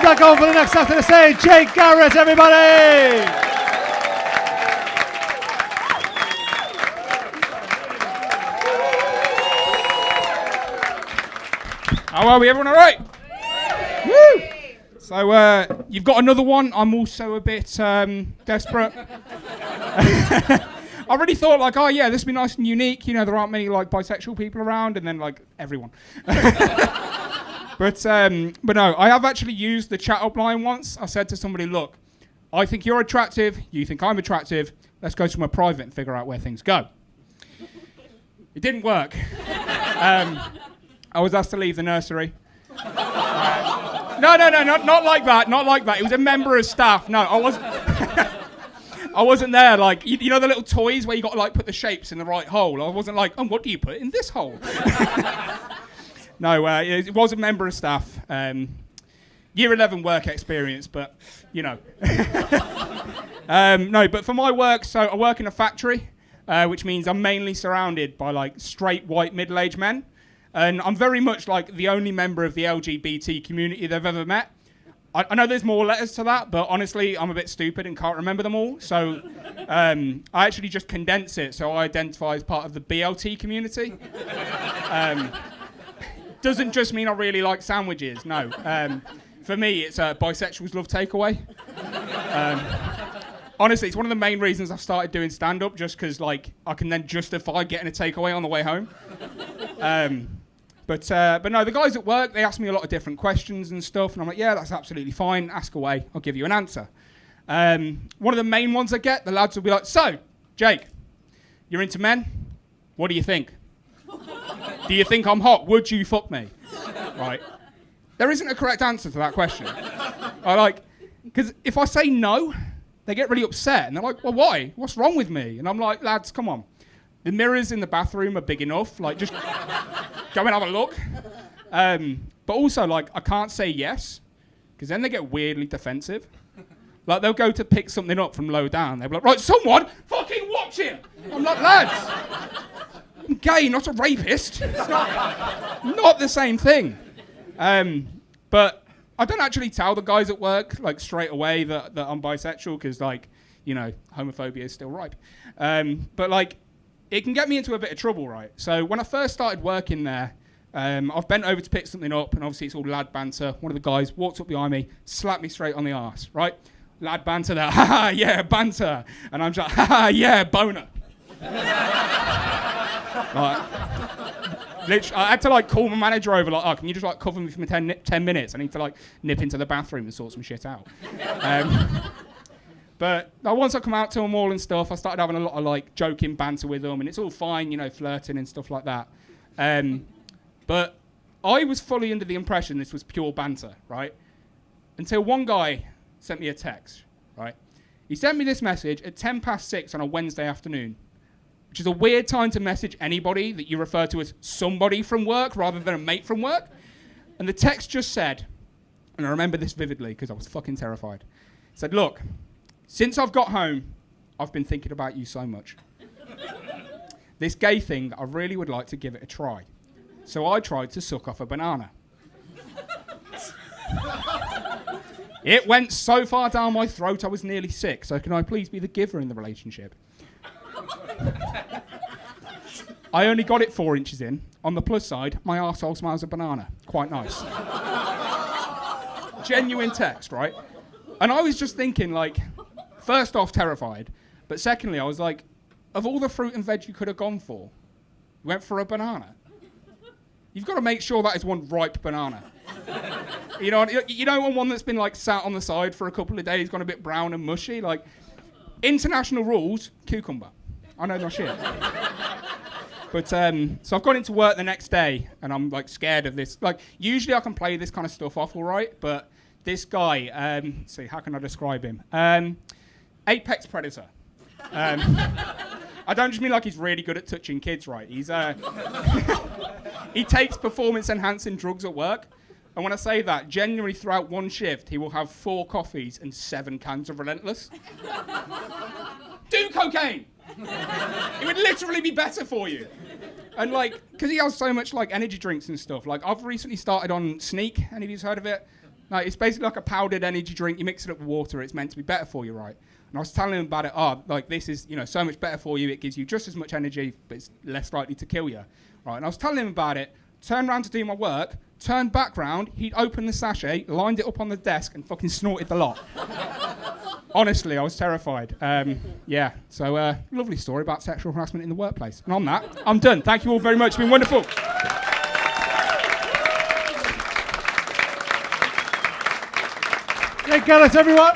Back on for the next act of the stage, Jake Garrett, everybody! How are we? Everyone all right? Woo! So you've got another one. I'm also a bit desperate. I really thought like, oh yeah, this would be nice and unique. You know, there aren't many like bisexual people around, and then like everyone. But no, I have actually used the chat up line once. I said to somebody, look, I think you're attractive. You think I'm attractive. Let's go somewhere private and figure out where things go. It didn't work. I was asked to leave the nursery. No, not like that, not like that. It was a member of staff. No, I wasn't. I wasn't there. Like, you know the little toys where you got to like put the shapes in the right hole. I wasn't like, oh, what do you put in this hole? No, it was a member of staff. Year 11 work experience, but you know. No, but for my work, so I work in a factory, which means I'm mainly surrounded by like straight white middle-aged men. And I'm very much like the only member of the LGBT community they've ever met. I know there's more letters to that, but honestly, I'm a bit stupid and can't remember them all. So I actually just condense it so I identify as part of the BLT community. Doesn't just mean I really like sandwiches, no. For me, it's bisexuals love takeaway. Honestly, it's one of the main reasons I've started doing stand-up, just because like I can then justify getting a takeaway on the way home. But no, the guys at work, they ask me a lot of different questions and stuff, and I'm like, yeah, that's absolutely fine. Ask away. I'll give you an answer. One of the main ones I get, the lads will be like, so, Jake, you're into men? What do you think? Do you think I'm hot? Would you fuck me? Right. There isn't a correct answer to that question. Because if I say no, they get really upset, and they're like, well, why? What's wrong with me? And I'm like, lads, come on. The mirrors in the bathroom are big enough. Like, just go and have a look. But also, like, I can't say yes, because then they get weirdly defensive. Like, they'll go to pick something up from low down. They'll be like, right, someone fucking watch him. I'm like, lads, I'm gay, not a rapist. It's not the same thing. But I don't actually tell the guys at work, like, straight away that I'm bisexual, because, like, you know, homophobia is still ripe. But, like, it can get me into a bit of trouble, right? So when I first started working there, I've bent over to pick something up, and obviously it's all lad banter. One of the guys walks up behind me, slapped me straight on the arse, right? Lad banter there, haha, yeah, banter. And I'm just like, haha, yeah, boner. Literally, I had to like call my manager over, like, oh, can you just like cover me for 10 minutes? I need to like nip into the bathroom and sort some shit out. But once I come out to them all and stuff, I started having a lot of like joking banter with them, and it's all fine, you know, flirting and stuff like that. But I was fully under the impression this was pure banter, right? Until one guy sent me a text, right? He sent me this message at 6:10 on a Wednesday afternoon, which is a weird time to message anybody that you refer to as somebody from work rather than a mate from work. And the text just said, and I remember this vividly because I was fucking terrified. It said, look, since I've got home, I've been thinking about you so much. This gay thing, I really would like to give it a try. So I tried to suck off a banana. It went so far down my throat I was nearly sick, so can I please be the giver in the relationship? I only got it 4 inches in. On the plus side, my arsehole smells of banana. Quite nice. Genuine text, right? And I was just thinking, like, first off, terrified. But secondly, I was like, of all the fruit and veg you could have gone for, you went for a banana. You've got to make sure that is one ripe banana. You know, one that's been like sat on the side for a couple of days, gone a bit brown and mushy. Like, international rules, cucumber. I know my shit. But so I've gone into work the next day, and I'm like scared of this. Like, usually I can play this kind of stuff off all right, but this guy, let's see, how can I describe him? Apex predator. I don't just mean like he's really good at touching kids, right? He's he takes performance-enhancing drugs at work. And when I say that, genuinely throughout one shift, he will have 4 coffees and 7 cans of Relentless. Do cocaine! It would literally be better for you. And like, because he has so much like energy drinks and stuff. Like, I've recently started on Sneak. Any of you's heard of it? Like, it's basically like a powdered energy drink. You mix it up with water. It's meant to be better for you, right? And I was telling him about it. Oh, like, this is, you know, so much better for you. It gives you just as much energy, but it's less likely to kill you. Right? And I was telling him about it. Turned around to do my work. Turned back round. He'd opened the sachet, lined it up on the desk, and fucking snorted the lot. Honestly, I was terrified. Yeah. So, lovely story about sexual harassment in the workplace. And on that, I'm done. Thank you all very much. It's been wonderful. Jake Garrett, everyone.